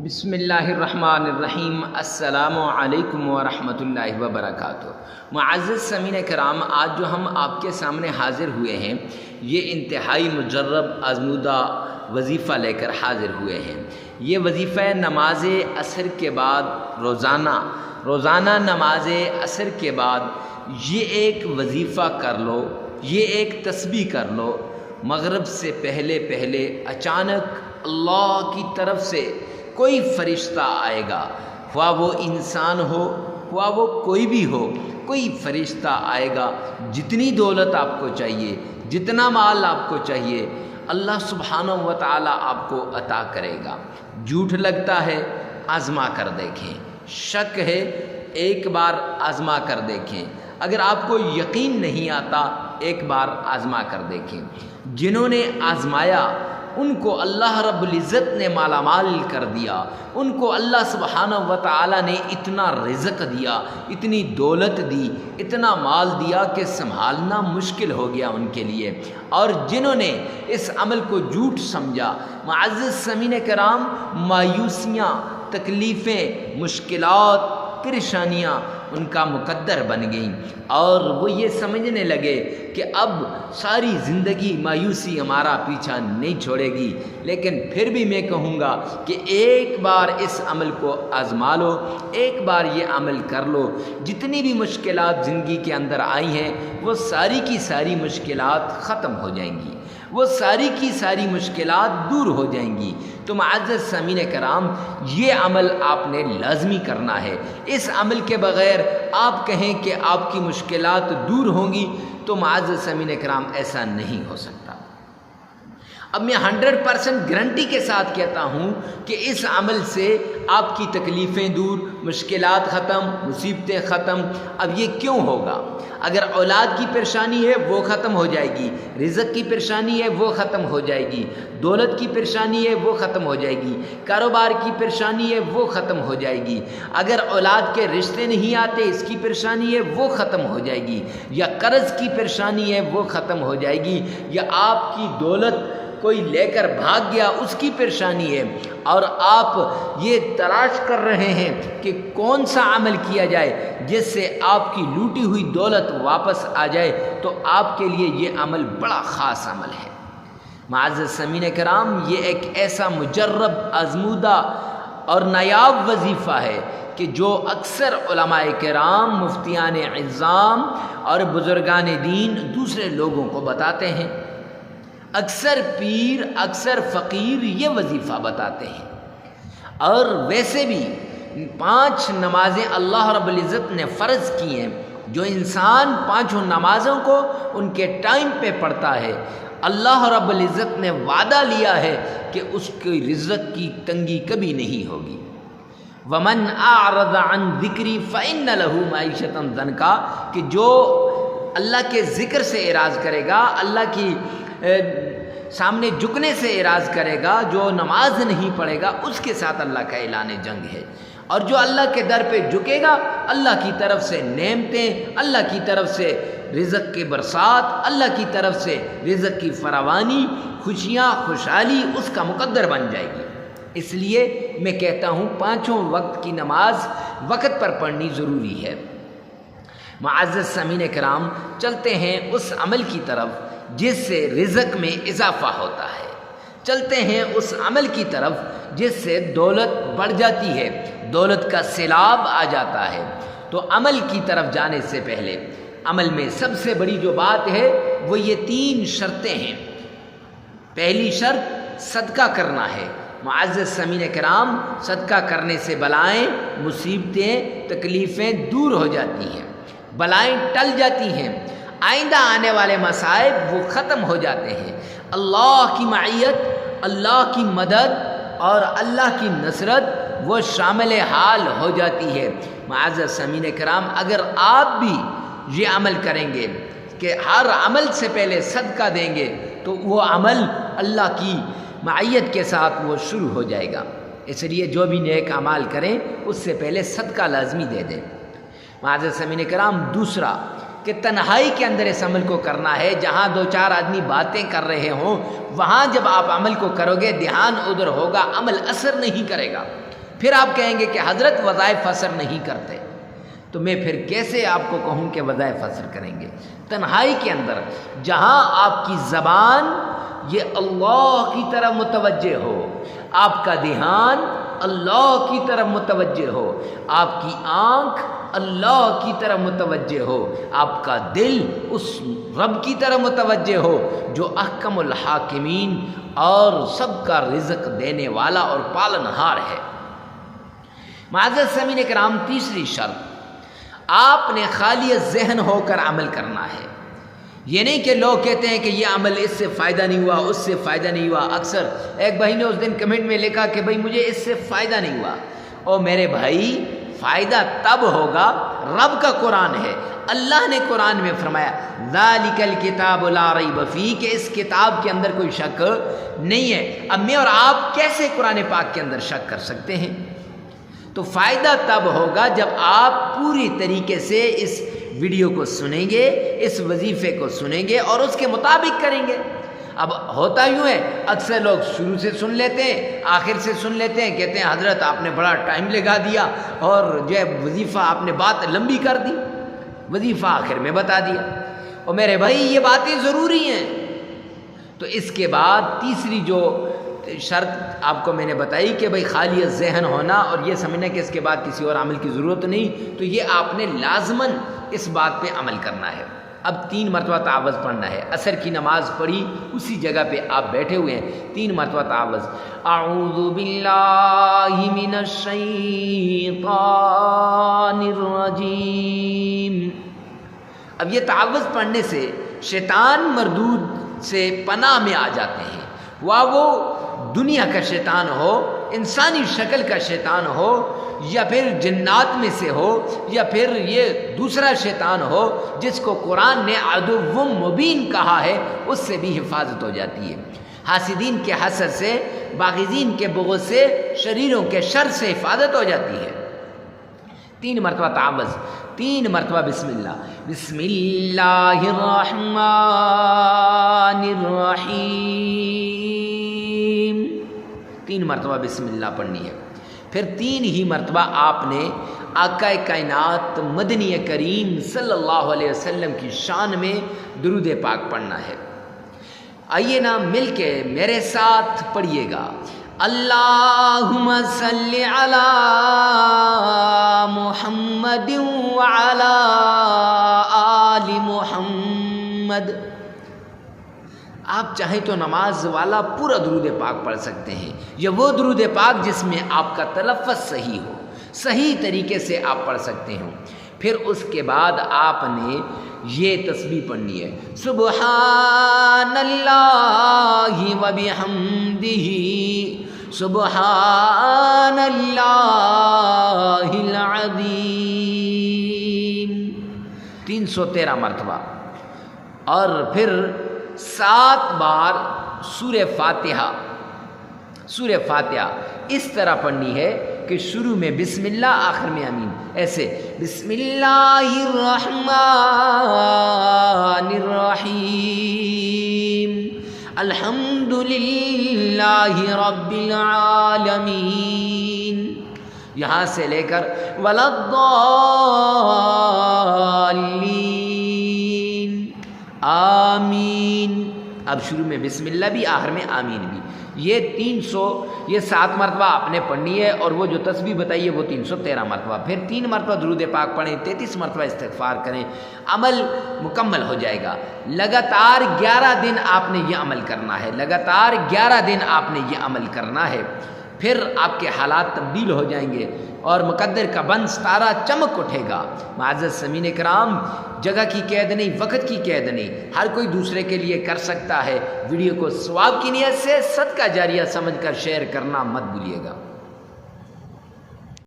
بسم اللہ الرحمن الرحیم۔ السلام علیکم ورحمۃ اللہ وبرکاتہ۔ معزز سامعین کرام، آج جو ہم آپ کے سامنے حاضر ہوئے ہیں یہ انتہائی مجرب آزمودہ وظیفہ لے کر حاضر ہوئے ہیں۔ یہ وظیفہ نماز عصر کے بعد روزانہ نماز عصر کے بعد یہ ایک وظیفہ کر لو، یہ ایک تسبیح کر لو۔ مغرب سے پہلے اچانک اللہ کی طرف سے کوئی فرشتہ آئے گا، خواہ وہ انسان ہو خواہ وہ کوئی بھی ہو، کوئی فرشتہ آئے گا۔ جتنی دولت آپ کو چاہیے، جتنا مال آپ کو چاہیے، اللہ سبحانہ و تعالیٰ آپ کو عطا کرے گا۔ جھوٹ لگتا ہے، آزما کر دیکھیں۔ شک ہے، ایک بار آزما کر دیکھیں۔ اگر آپ کو یقین نہیں آتا، ایک بار آزما کر دیکھیں۔ جنہوں نے آزمایا ان کو اللہ رب العزت نے مالا مال کر دیا، ان کو اللہ سبحانہ و تعالیٰ نے اتنا رزق دیا، اتنی دولت دی، اتنا مال دیا کہ سنبھالنا مشکل ہو گیا ان کے لیے۔ اور جنہوں نے اس عمل کو جھوٹ سمجھا، معزز سامعین کرام، مایوسیاں، تکلیفیں، مشکلات، پریشانیاں ان کا مقدر بن گئیں، اور وہ یہ سمجھنے لگے کہ اب ساری زندگی مایوسی ہمارا پیچھا نہیں چھوڑے گی۔ لیکن پھر بھی میں کہوں گا کہ ایک بار اس عمل کو آزما لو، ایک بار یہ عمل کر لو۔ جتنی بھی مشکلات زندگی کے اندر آئی ہیں وہ ساری کی ساری مشکلات ختم ہو جائیں گی، وہ ساری کی ساری مشکلات دور ہو جائیں گی۔ تو معزز سامعین کرام، یہ عمل آپ نے لازمی کرنا ہے۔ اس عمل کے بغیر آپ کہیں کہ آپ کی مشکلات دور ہوں گی تو معزز سامعین کرام ایسا نہیں ہو سکتا۔ اب میں 100% گارنٹی کے ساتھ کہتا ہوں کہ اس عمل سے آپ کی تکلیفیں دور، مشکلات ختم، مصیبتیں ختم۔ اب یہ کیوں ہوگا؟ اگر اولاد کی پریشانی ہے وہ ختم ہو جائے گی، رزق کی پریشانی ہے وہ ختم ہو جائے گی، دولت کی پریشانی ہے وہ ختم ہو جائے گی، کاروبار کی پریشانی ہے وہ ختم ہو جائے گی، اگر اولاد کے رشتے نہیں آتے اس کی پریشانی ہے وہ ختم ہو جائے گی، یا قرض کی پریشانی ہے وہ ختم ہو جائے گی، یا آپ کی دولت کوئی لے کر بھاگ گیا اس کی پریشانی ہے، اور آپ یہ تلاش کر رہے ہیں کہ کون سا عمل کیا جائے جس سے آپ کی لوٹی ہوئی دولت واپس آ جائے، تو آپ کے لیے یہ عمل بڑا خاص عمل ہے۔ معزز سامعین کرام، یہ ایک ایسا مجرب، آزمودہ اور نایاب وظیفہ ہے کہ جو اکثر علماء کرام، مفتیان اعظام اور بزرگان دین دوسرے لوگوں کو بتاتے ہیں۔ اکثر پیر، اکثر فقیر یہ وظیفہ بتاتے ہیں۔ اور ویسے بھی 5 نمازیں اللہ رب العزت نے فرض کی ہیں۔ جو انسان 5 نمازوں کو ان کے ٹائم پہ پڑھتا ہے، اللہ رب العزت نے وعدہ لیا ہے کہ اس کی رزق کی تنگی کبھی نہیں ہوگی۔ وَمَنْ أَعْرَضَ عَنْ ذِكْرِي فَإِنَّ لَهُ مَعِيشَةً ضَنْكًا، کہ جو اللہ کے ذکر سے اعراض کرے گا، اللہ کی سامنے جھکنے سے اعراض کرے گا، جو نماز نہیں پڑھے گا، اس کے ساتھ اللہ کا اعلان جنگ ہے۔ اور جو اللہ کے در پہ جھکے گا، اللہ کی طرف سے نعمتیں، اللہ کی طرف سے رزق کی برسات، اللہ کی طرف سے رزق کی فراوانی، خوشیاں، خوشحالی اس کا مقدر بن جائے گی۔ اس لیے میں کہتا ہوں 5 وقت کی نماز وقت پر پڑھنی ضروری ہے۔ معزز سامعین کرام، چلتے ہیں اس عمل کی طرف جس سے رزق میں اضافہ ہوتا ہے، چلتے ہیں اس عمل کی طرف جس سے دولت بڑھ جاتی ہے، دولت کا سیلاب آ جاتا ہے۔ تو عمل کی طرف جانے سے پہلے عمل میں سب سے بڑی جو بات ہے وہ یہ 3 شرطیں ہیں۔ پہلی شرط صدقہ کرنا ہے۔ معزز سامعین کرام، صدقہ کرنے سے بلائیں، مصیبتیں، تکلیفیں دور ہو جاتی ہیں، بلائیں ٹل جاتی ہیں، آئندہ آنے والے مصائب وہ ختم ہو جاتے ہیں۔ اللہ کی معیت، اللہ کی مدد اور اللہ کی نصرت وہ شامل حال ہو جاتی ہے۔ معزز سامعین کرام، اگر آپ بھی یہ عمل کریں گے کہ ہر عمل سے پہلے صدقہ دیں گے تو وہ عمل اللہ کی معیت کے ساتھ وہ شروع ہو جائے گا۔ اس لیے جو بھی نیک اعمال کریں اس سے پہلے صدقہ لازمی دے دیں۔ معزز سامعین کرام، دوسرا کہ تنہائی کے اندر اس عمل کو کرنا ہے، جہاں دو چار آدمی باتیں کر رہے ہوں وہاں جب آپ عمل کو کرو گے دھیان ادھر ہوگا، عمل اثر نہیں کرے گا۔ پھر آپ کہیں گے کہ حضرت وظائف اثر نہیں کرتے، تو میں پھر کیسے آپ کو کہوں کہ وظائف اثر کریں گے؟ تنہائی کے اندر جہاں آپ کی زبان یہ اللہ کی طرف متوجہ ہو، آپ کا دھیان اللہ کی طرف متوجہ ہو، آپ کی آنکھ اللہ کی طرف متوجہ ہو، آپ کا دل اس رب کی طرف متوجہ ہو جو احکم الحاکمین اور سب کا رزق دینے والا اور پالنہار ہے۔ معزز سامعین کرام، تیسری شرط، آپ نے خالی ذہن ہو کر عمل کرنا ہے۔ یہ نہیں کہ لوگ کہتے ہیں کہ یہ عمل اس سے فائدہ نہیں ہوا، اس سے فائدہ نہیں ہوا۔ اکثر ایک بھائی نے اس دن کمنٹ میں لکھا کہ بھائی مجھے اس سے فائدہ نہیں ہوا۔ اور میرے بھائی فائدہ تب ہوگا، رب کا قرآن ہے، اللہ نے قرآن میں فرمایا ذالک الکتاب لا ریب فیہ، کہ اس کتاب کے اندر کوئی شک نہیں ہے۔ اب میں اور آپ کیسے قرآن پاک کے اندر شک کر سکتے ہیں؟ تو فائدہ تب ہوگا جب آپ پوری طریقے سے اس ویڈیو کو سنیں گے، اس وظیفے کو سنیں گے اور اس کے مطابق کریں گے۔ اب ہوتا یوں ہے، اکثر لوگ شروع سے سن لیتے ہیں، آخر سے سن لیتے ہیں، کہتے ہیں حضرت آپ نے بڑا ٹائم لگا دیا اور جو ہے وظیفہ آپ نے بات لمبی کر دی، وظیفہ آخر میں بتا دیا۔ اور میرے بھائی یہ باتیں ضروری ہیں۔ تو اس کے بعد تیسری جو شرط آپ کو میں نے بتائی کہ بھائی خالی ذہن ہونا اور یہ سمجھنا کہ اس کے بعد کسی اور عمل کی ضرورت نہیں، تو یہ آپ نے لازماً اس بات پہ عمل کرنا ہے۔ اب 3 مرتبہ تعوذ پڑھنا ہے۔ عصر کی نماز پڑھی، اسی جگہ پہ آپ بیٹھے ہوئے ہیں، 3 مرتبہ تعوذ، اعوذ باللہ من الشیطان الرجیم۔ اب یہ تعوذ پڑھنے سے شیطان مردود سے پناہ میں آ جاتے ہیں، وہ دنیا کا شیطان ہو، انسانی شکل کا شیطان ہو، یا پھر جنات میں سے ہو، یا پھر یہ دوسرا شیطان ہو جس کو قرآن نے عدو مبین کہا ہے، اس سے بھی حفاظت ہو جاتی ہے۔ حاسدین کے حسد سے، باغضین کے بغض سے، شریروں کے شر سے حفاظت ہو جاتی ہے۔ 3 مرتبہ تعوذ، 3 مرتبہ بسم اللہ، بسم اللہ الرحمن الرحیم، 3 مرتبہ بسم اللہ پڑھنی ہے۔ پھر 3 ہی مرتبہ آپ نے آقا کائنات مدنی کریم صلی اللہ علیہ وسلم کی شان میں درود پاک پڑھنا ہے۔ آئیے نا مل کے میرے ساتھ پڑھیے گا، اللہم صلی علی محمد وعلی آل محمد۔ آپ چاہیں تو نماز والا پورا درود پاک پڑھ سکتے ہیں، یا وہ درود پاک جس میں آپ کا تلفظ صحیح ہو، صحیح طریقے سے آپ پڑھ سکتے ہوں۔ پھر اس کے بعد آپ نے یہ تسبیح پڑھنی ہے، سبحان اللہ وبحمدہ، سبحان اللہ العظیم، 313 مرتبہ۔ اور پھر 7 بار سورہ فاتحہ، سورہ فاتحہ اس طرح پڑھنی ہے کہ شروع میں بسم اللہ، آخر میں آمین، ایسے بسم اللہ الرحمن الرحیم، الحمد للہ رب العالمین، یہاں سے لے کر ولا الضالین، آمین۔ اب شروع میں بسم اللہ بھی، آخر میں آمین بھی۔ یہ 7 مرتبہ آپ نے پڑھنی ہے، اور وہ جو تسبیح بتائی ہے وہ 313 مرتبہ۔ پھر 3 مرتبہ درود پاک پڑھیں، 33 مرتبہ استغفار کریں، عمل مکمل ہو جائے گا۔ لگاتار 11 دن آپ نے یہ عمل کرنا ہے، لگاتار 11 دن آپ نے یہ عمل کرنا ہے۔ پھر آپ کے حالات تبدیل ہو جائیں گے اور مقدر کا بند ستارہ چمک اٹھے گا۔ معزز سامعین کرام، جگہ کی قید نہیں، وقت کی قید نہیں، ہر کوئی دوسرے کے لیے کر سکتا ہے۔ ویڈیو کو ثواب کی نیت سے صدقہ جاریہ سمجھ کر شیئر کرنا مت بھولیے گا۔